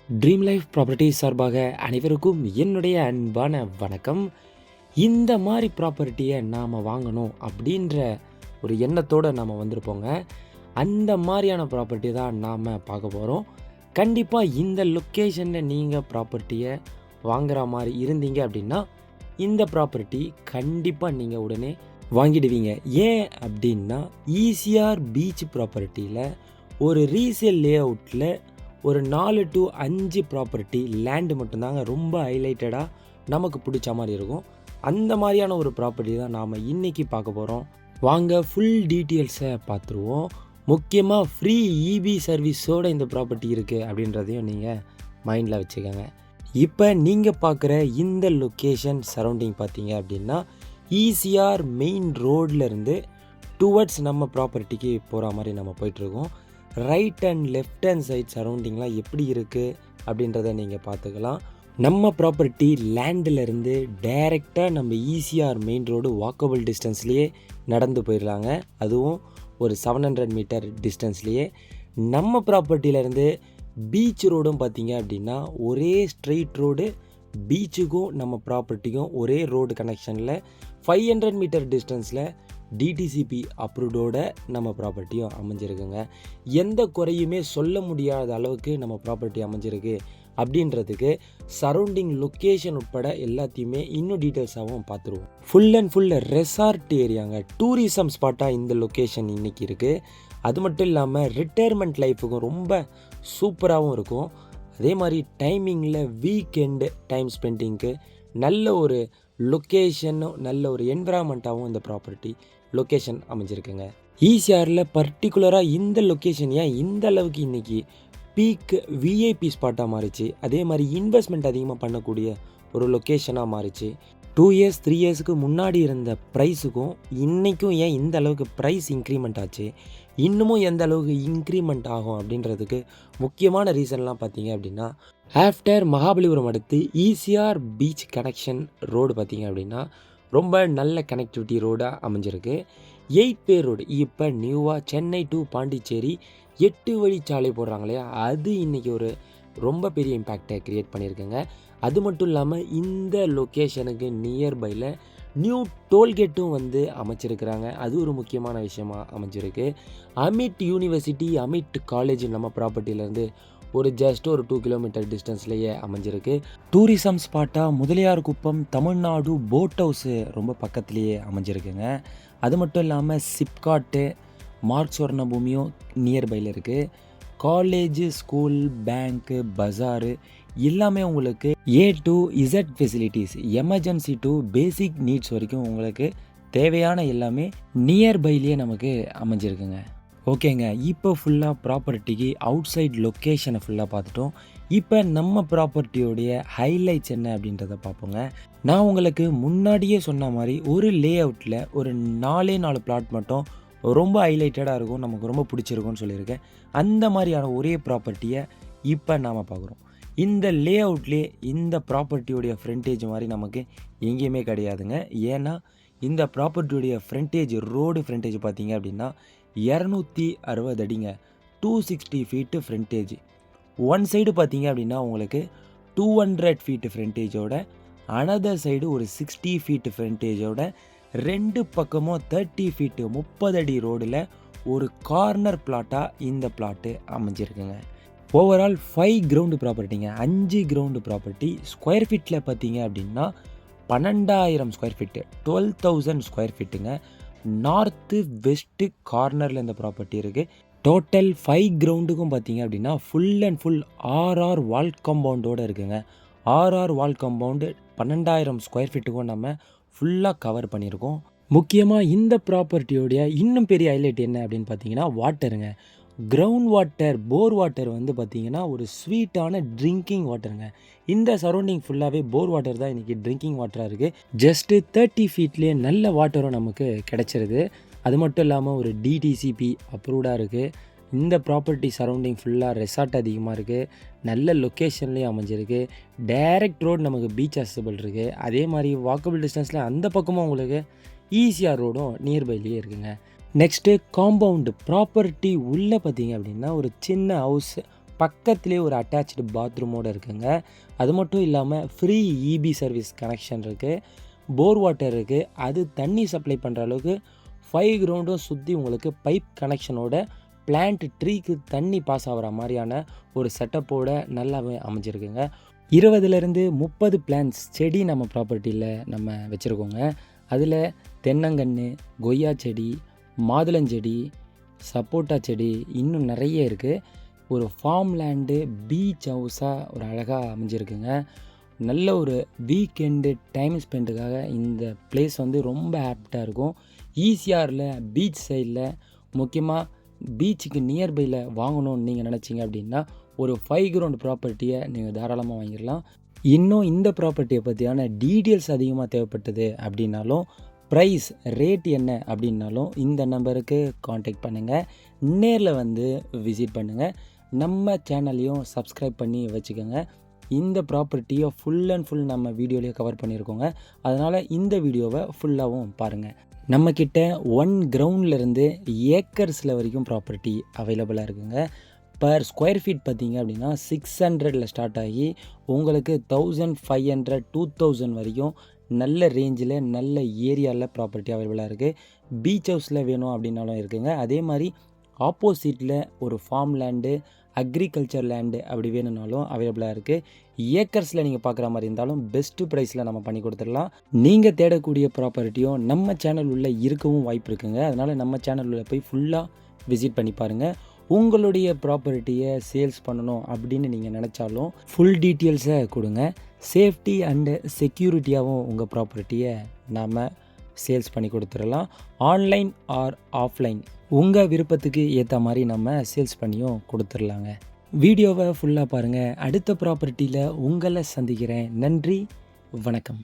Dream life properties சார்பாக அனைவருக்கும் என்னுடைய அன்பான வணக்கம். இந்த மாதிரி ப்ராப்பர்ட்டியை நாம் வாங்கணும் அப்படின்ற ஒரு எண்ணத்தோடு நாம் வந்திருப்போங்க. அந்த மாதிரியான ப்ராப்பர்ட்டி தான் நாம் பார்க்க போகிறோம். கண்டிப்பாக இந்த லொக்கேஷனில் நீங்கள் ப்ராப்பர்ட்டியை வாங்குகிற மாதிரி இருந்தீங்க அப்படின்னா இந்த ப்ராப்பர்ட்டி கண்டிப்பாக நீங்கள் உடனே வாங்கிடுவீங்க. ஏன் அப்படின்னா ஈசிஆர் பீச் ப்ராப்பர்ட்டியில் ஒரு ரீசேல் லே அவுட்டில் ஒரு 4 to 5 ப்ராப்பர்ட்டி லேண்டு மட்டும்தாங்க ரொம்ப ஹைலைட்டடாக நமக்கு பிடிச்ச மாதிரி இருக்கும். அந்த மாதிரியான ஒரு ப்ராப்பர்ட்டி தான் நாம் இன்றைக்கி பார்க்க போகிறோம். வாங்க ஃபுல் டீட்டெயில்ஸை பார்த்துருவோம். முக்கியமாக ஃப்ரீ இபி சர்வீஸோடு இந்த ப்ராப்பர்ட்டி இருக்குது அப்படின்றதையும் நீங்கள் மைண்டில் வச்சுக்கோங்க. இப்போ நீங்கள் பார்க்குற இந்த லொக்கேஷன் சரௌண்டிங் பார்த்தீங்க அப்படின்னா ஈசிஆர் மெயின் ரோட்லேருந்து டுவர்ட்ஸ் நம்ம ப்ராப்பர்ட்டிக்கு போகிற மாதிரி நம்ம போயிட்டுருக்கோம். Right and left hand side சரௌண்டிங்லாம் எப்படி இருக்குது அப்படின்றத நீங்கள் பார்த்துக்கலாம். நம்ம ப்ராப்பர்ட்டி லேண்டிலேருந்து டைரெக்டாக நம்ம ஈசிஆர் மெயின் ரோடு வாக்கபிள் டிஸ்டன்ஸ்லேயே நடந்து போயிடலாங்க. அதுவும் ஒரு 700 மீட்டர் டிஸ்டன்ஸ்லேயே. நம்ம ப்ராப்பர்ட்டியிலேருந்து பீச் ரோடும் பார்த்திங்க அப்படின்னா ஒரே ஸ்ட்ரெயிட் ரோடு, பீச்சுக்கும் நம்ம ப்ராப்பர்ட்டிக்கும் ஒரே ரோடு கனெக்ஷனில் 500 மீட்டர் டிஸ்டன்ஸில் டிடிசிபி அப்ரூவ்டோட நம்ம ப்ராப்பர்ட்டியும் அமைஞ்சிருக்குங்க. எந்த குறையுமே சொல்ல முடியாத அளவுக்கு நம்ம ப்ராப்பர்ட்டி அமைஞ்சிருக்கு அப்படின்றதுக்கு சரௌண்டிங் லொக்கேஷன் உட்பட எல்லாத்தையுமே இன்னும் டீட்டெயில்ஸாகவும் பார்த்துருவோம். ஃபுல் அண்ட் ஃபுல் ரெசார்ட் ஏரியாங்க, டூரிசம் ஸ்பாட்டாக இந்த லொக்கேஷன் இன்றைக்கி இருக்குது. அது மட்டும் இல்லாமல் ரிட்டையர்மெண்ட் லைஃபுக்கும் ரொம்ப சூப்பராகவும் இருக்கும். அதே மாதிரி டைமிங்கில் வீக்கெண்டு டைம் ஸ்பெண்டிங்க்கு நல்ல ஒரு லொக்கேஷனும் நல்ல ஒரு என்விரான்மெண்ட்டாகவும் இந்த ப்ராப்பர்ட்டி லொக்கேஷன் அமைஞ்சிருக்குங்க. ஈசிஆரில் பர்டிகுலராக இந்த லொக்கேஷன் ஏன் இந்த அளவுக்கு இன்றைக்கி பீக் விஐபி ஸ்பாட்டாக மாறிச்சு, அதே மாதிரி இன்வெஸ்ட்மெண்ட் அதிகமாக பண்ணக்கூடிய ஒரு லொக்கேஷனாக மாறிச்சு. 2 years 3 yearsக்கு முன்னாடி இருந்த ப்ரைஸுக்கும் இன்றைக்கும் ஏன் இந்த அளவுக்கு ப்ரைஸ் இன்க்ரிமெண்ட் ஆச்சு, இன்னமும் எந்த அளவுக்கு இன்க்ரிமெண்ட் ஆகும் அப்படின்றதுக்கு முக்கியமான ரீசன்லாம் பார்த்தீங்க அப்படின்னா ஆஃப்டர் மகாபலிபுரம் அடுத்து ஈசிஆர் பீச் கனெக்ஷன் ரோடு பார்த்தீங்க அப்படின்னா ரொம்ப நல்ல கனெக்டிவிட்டி ரோடாக அமைஞ்சிருக்கு. 8 வே ரோடு இப்போ நியூவாக சென்னை டு பாண்டிச்சேரி 8 வழிச்சாலை போடுறாங்க இல்லையா, அது இன்றைக்கி ஒரு ரொம்ப பெரிய இம்பேக்டை க்ரியேட் பண்ணியிருக்குங்க. அது மட்டும் இல்லாமல் இந்த லொக்கேஷனுக்கு நியர்பையில் நியூ டோல்கேட்டும் வந்து அமைச்சிருக்கிறாங்க. அது ஒரு முக்கியமான விஷயமாக அமைஞ்சிருக்கு. அமிட் யூனிவர்சிட்டி, அமிட் காலேஜ் நம்ம ப்ராப்பர்ட்டியிலேருந்து ஒரு ஜஸ்ட் ஒரு 2 கிலோமீட்டர் டிஸ்டன்ஸ்லேயே அமைஞ்சிருக்கு. டூரிசம் ஸ்பாட்டாக முதலியார் குப்பம் தமிழ்நாடு போட் ஹவுஸு ரொம்ப பக்கத்துலேயே அமைஞ்சிருக்குங்க. அது மட்டும் இல்லாமல் சிப்காட்டு, மார்க் சொர்ண பூமியும் நியர்பையில் இருக்குது. காலேஜு, ஸ்கூல், பேங்க்கு, பஜாரு எல்லாமே உங்களுக்கு A to Z facilities, emergency to basic needs வரைக்கும் உங்களுக்கு தேவையான எல்லாமே நியர்பைலேயே நமக்கு அமைஞ்சிருக்குங்க. ஓகேங்க, இப்போ ஃபுல்லாக ப்ராப்பர்ட்டிக்கு அவுட் சைட் லொக்கேஷனை ஃபுல்லாக பார்த்துட்டோம். இப்போ நம்ம ப்ராப்பர்ட்டியோடைய ஹைலைட்ஸ் என்ன அப்படின்றத பார்ப்போங்க. நான் உங்களுக்கு முன்னாடியே சொன்ன மாதிரி ஒரு லே அவுட்டில் ஒரு 4 பிளாட் மட்டும் ரொம்ப ஹைலைட்டடாக இருக்கும், நமக்கு ரொம்ப பிடிச்சிருக்கும்னு சொல்லியிருக்கேன். அந்த மாதிரியான ஒரே ப்ராப்பர்ட்டியை இப்போ நாம் பார்க்குறோம். இந்த லே அவுட்லேயே இந்த ப்ராப்பர்ட்டியோடைய ஃப்ரண்டேஜ் மாதிரி நமக்கு எங்கேயுமே கிடையாதுங்க. ஏன்னா இந்த ப்ராப்பர்ட்டியோடைய ஃப்ரண்டேஜ், ரோடு ஃப்ரண்டேஜ் பார்த்தீங்க அப்படின்னா 260 அடிங்க, 260 ஃபீட்டு ஃப்ரண்டேஜ். ஒன் சைடு பார்த்தீங்க அப்படின்னா உங்களுக்கு 200 ஃபீட்டு ஃப்ரண்டேஜோட, அனதர் சைடு ஒரு 60 ஃபீட்டு ஃப்ரண்டேஜோட, 2 பக்கமும் 30 ஃபீட்டு 30 அடி ரோடில் ஒரு கார்னர் பிளாட்டாக இந்த பிளாட்டு அமைஞ்சிருக்குங்க. ஓவரால் 5 கிரவுண்டு ப்ராப்பர்ட்டிங்க, 5 கிரவுண்டு ப்ராப்பர்ட்டி. ஸ்கொயர் ஃபீட்டில் பார்த்தீங்க அப்படின்னா 12,000 ஸ்கொயர் ஃபீட்டு, 12,000 ஸ்கொயர் ஃபீட்டுங்க. நார்த்து வெஸ்ட்டு கார்னரில் இந்த ப்ராப்பர்ட்டி இருக்குது. டோட்டல் 5 கிரவுண்டுக்கும் பார்த்தீங்க அப்படின்னா full and full RR wall காம்பவுண்டோடு இருக்குங்க. RR வால் காம்பவுண்டு 12,000 ஸ்கொயர் ஃபீட்டுக்கும் நம்ம ஃபுல்லாக கவர் பண்ணியிருக்கோம். முக்கியமாக இந்த ப்ராப்பர்ட்டியோடைய இன்னும் பெரிய ஹைலைட் என்ன அப்படின்னு பார்த்தீங்கன்னா வாட்டருங்க. கிரவுண்ட் வாட்டர், போர் வாட்டர் வந்து பார்த்திங்கன்னா ஒரு ஸ்வீட்டான ட்ரிங்கிங் வாட்டருங்க. இந்த சரௌண்டிங் ஃபுல்லாகவே போர் வாட்டர் தான் இன்றைக்கி ட்ரிங்கிங் வாட்டராக இருக்குது. ஜஸ்ட்டு 30 ஃபீட்லேயே நல்ல வாட்டரும் நமக்கு கிடச்சிருது. அது மட்டும் இல்லாமல் ஒரு டிடிசிபி அப்ரூவ்டாக இருக்குது. இந்த ப்ராப்பர்ட்டி சரௌண்டிங் ஃபுல்லாக ரெசார்ட் அதிகமாக இருக்குது, நல்ல லொக்கேஷன்லேயும் அமைஞ்சிருக்கு. டைரக்ட் ரோடு நமக்கு பீச் அக்சபிள் இருக்குது. அதே மாதிரி வாக்கபிள் டிஸ்டன்ஸில் அந்த பக்கமும் உங்களுக்கு ஈசிஆர் ரோடும் நியர்பைலேயே இருக்குங்க. நெக்ஸ்ட்டு காம்பவுண்டு ப்ராப்பர்ட்டி உள்ளே பார்த்தீங்க அப்படின்னா ஒரு சின்ன ஹவுஸ் பக்கத்துலேயே ஒரு அட்டாச்சு பாத்ரூமோடு இருக்குங்க. அது மட்டும் இல்லாமல் ஃப்ரீ இபி சர்வீஸ் கனெக்ஷன் இருக்குது. போர் வாட்டர் இருக்குது. அது தண்ணி சப்ளை பண்ணுற அளவுக்கு 5 கிரவுண்டும் சுற்றி உங்களுக்கு பைப் கனெக்ஷனோட பிளான்ட் ட்ரீக்கு தண்ணி பாஸ் ஆகிற மாதிரியான ஒரு செட்டப்போடு நல்லாவே அமைஞ்சிருக்குங்க. 20லேருந்து 30 பிளான்ட்ஸ் செடி நம்ம ப்ராப்பர்ட்டியில் நம்ம வச்சுருக்கோங்க. அதில் தென்னங்கன்று, கொய்யா செடி, மாதுளஞ்செடி, சப்போட்டா செடி இன்னும் நிறைய இருக்குது. ஒரு ஃபார்ம் லேண்டு பீச் ஹவுஸாக ஒரு அழகாக அமைஞ்சிருக்குங்க. நல்ல ஒரு வீக்கெண்டு டைம் ஸ்பெண்டுக்காக இந்த பிளேஸ் வந்து ரொம்ப ஆப்டாக இருக்கும். ஈசிஆரில் பீச் சைடில் முக்கியமாக பீச்சுக்கு நியர்பையில் வாங்கணும்னு நீங்கள் நினச்சிங்க அப்படின்னா ஒரு 5 கிரவுண்ட் ப்ராப்பர்ட்டியை நீங்கள் தாராளமாக வாங்கிடலாம். இன்னும் இந்த ப்ராப்பர்ட்டியை பற்றியான டீட்டெயில்ஸ் அதிகமாக தேவைப்பட்டது அப்படின்னாலும் ப்ரைஸ் ரேட் என்ன அப்படின்னாலும் இந்த நம்பருக்கு காண்டாக்ட் பண்ணுங்கள். நேரில் வந்து விசிட் பண்ணுங்கள். நம்ம சேனலையும் சப்ஸ்கிரைப் பண்ணி வச்சுக்கோங்க. இந்த ப்ராப்பர்ட்டியை ஃபுல் அண்ட் ஃபுல் நம்ம வீடியோலேயே கவர் பண்ணியிருக்கோங்க. அதனால் இந்த வீடியோவை ஃபுல்லாகவும் பாருங்கள். நம்மக்கிட்ட 1 கிரவுண்ட்லேருந்து ஏக்கர்ஸில் வரைக்கும் ப்ராப்பர்ட்டி அவைலபிளாக இருக்குங்க. பர் ஸ்கொயர் ஃபீட் பார்த்திங்க அப்படின்னா 600ல் ஸ்டார்ட் ஆகி உங்களுக்கு 1500 2000 வரைக்கும் நல்ல ரேஞ்சில் நல்ல ஏரியாவில் ப்ராப்பர்ட்டி அவைலபிளாக இருக்குது. பீச் ஹவுஸில் வேணும் அப்படின்னாலும் இருக்குங்க. அதே மாதிரி ஆப்போசிட்டில் ஒரு ஃபார்ம் லேண்டு, அக்ரிகல்ச்சர் லேண்டு அப்படி வேணும்னாலும் அவைலபிளாக இருக்குது. ஏக்கர்ஸில் நீங்கள் பார்க்குற மாதிரி இருந்தாலும் பெஸ்ட்டு ப்ரைஸில் நம்ம பண்ணி கொடுத்துடலாம். நீங்கள் தேடக்கூடிய ப்ராப்பர்ட்டியும் நம்ம சேனல் உள்ள இருக்கவும் வாய்ப்பு இருக்குங்க. அதனால் நம்ம சேனல் உள்ள போய் ஃபுல்லாக விசிட் பண்ணி பாருங்கள். உங்களுடைய ப்ராப்பர்ட்டியை சேல்ஸ் பண்ணணும் அப்படின்னு நீங்கள் நினச்சாலும் ஃபுல் டீட்டெயில்ஸை கொடுங்க. சேஃப்டி அண்டு செக்யூரிட்டியாகவும் உங்கள் ப்ராப்பர்ட்டியை நாம் சேல்ஸ் பண்ணி கொடுத்துடலாம். ஆன்லைன் ஆர் ஆஃப்லைன் உங்கள் விருப்பத்துக்கு ஏற்ற மாதிரி நம்ம சேல்ஸ் பண்ணியும் கொடுத்துடலாங்க. வீடியோவை ஃபுல்லாக பாருங்கள். அடுத்த ப்ராப்பர்ட்டியில் உங்களை சந்திக்கிறேன். நன்றி, வணக்கம்.